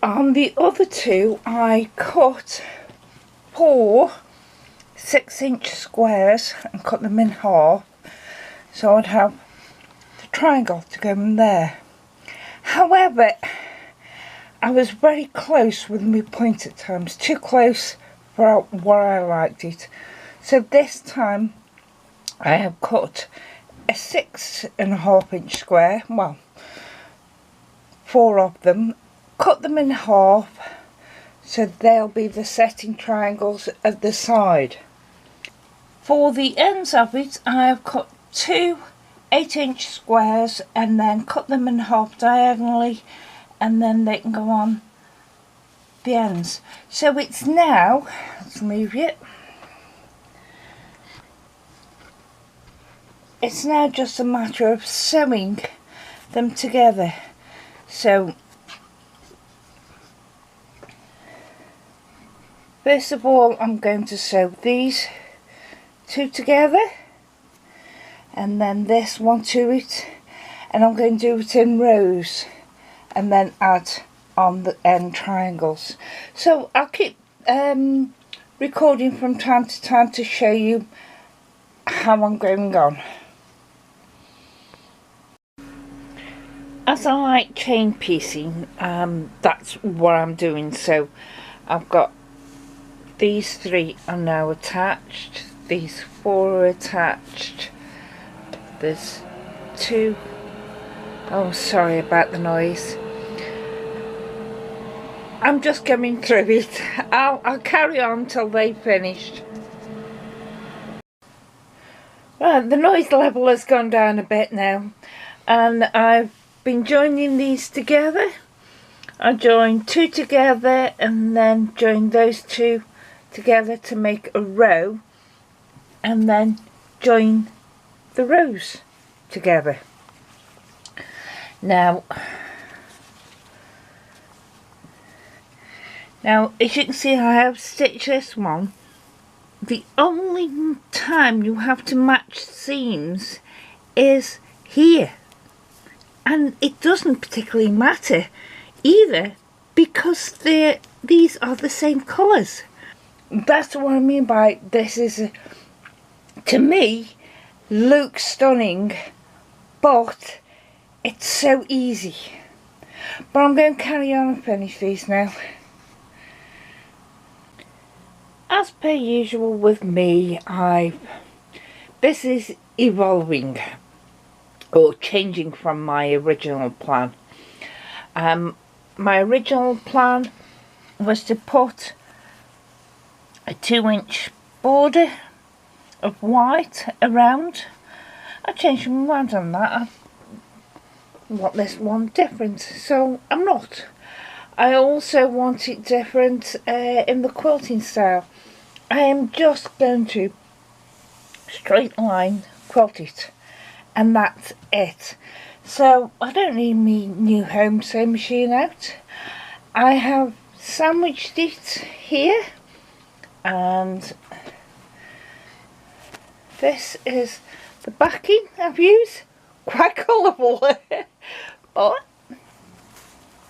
On the other two I cut 4 6-inch squares and cut them in half, so I'd have the triangle to go in there. However, I was very close with my point at times, too close for what I liked it. So this time I have cut a 6.5-inch square, well, 4 of them, cut them in half so they'll be the setting triangles at the side. For the ends of it I have cut 2 8-inch squares and then cut them in half diagonally, and then they can go on the ends. So it's now, let's move it, it's now just a matter of sewing them together. So first of all I'm going to sew these 2 together and then this one to it, and I'm going to do it in rows and then add on the end triangles. So I'll keep recording from time to time to show you how I'm going on. As I like chain piecing, that's what I'm doing. So I've got these 3 are now attached, these 4 are attached, there's 2, oh sorry about the noise, I'm just coming through it. I'll carry on till they've finished. Right, the noise level has gone down a bit now, and I've been joining these together. I joined 2 together and then joined those 2 together to make a row, and then join the rows together. Now as you can see, I have stitched this one. The only time you have to match seams is here, and it doesn't particularly matter either because these are the same colours. That's what I mean by this is, to me, looks stunning, but it's so easy. But I'm going to carry on and finish these now. As per usual with me, this is evolving or changing from my original plan. My original plan was to put a 2-inch border of white around. I changed my mind on that. I want this one different, so I'm not. I also want it different in the quilting style. I am just going to straight line quilt it, and that's it. So I don't need my new Homestead machine out. I have sandwiched it here, and this is the backing I've used. Quite colourful, but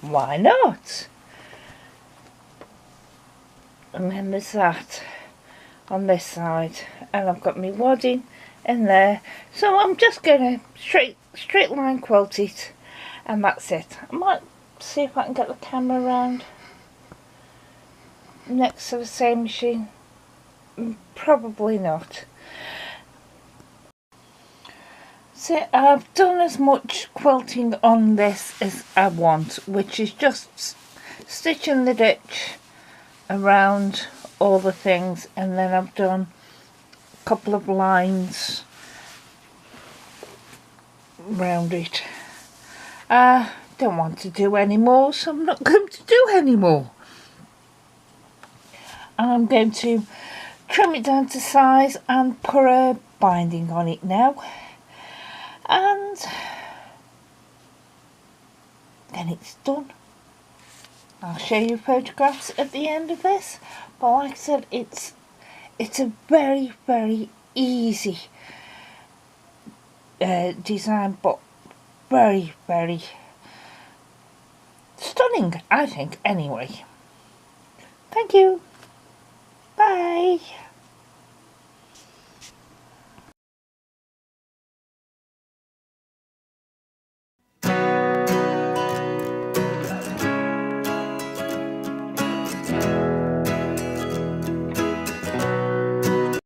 why not? And then there's that on this side, and I've got my wadding in there. So I'm just going to straight line quilt it, and that's it. I might see if I can get the camera around next to the same machine. Probably not. So I've done as much quilting on this as I want, which is just stitching the ditch around all the things, and then I've done a couple of lines around it. I don't want to do any more, so I'm not going to do any more. And I'm going to trim it down to size and put a binding on it now. And then it's done. I'll show you photographs at the end of this, but like I said, it's a very, very easy design, but very, very stunning. stunning, I think, anyway. Thank you. Bye.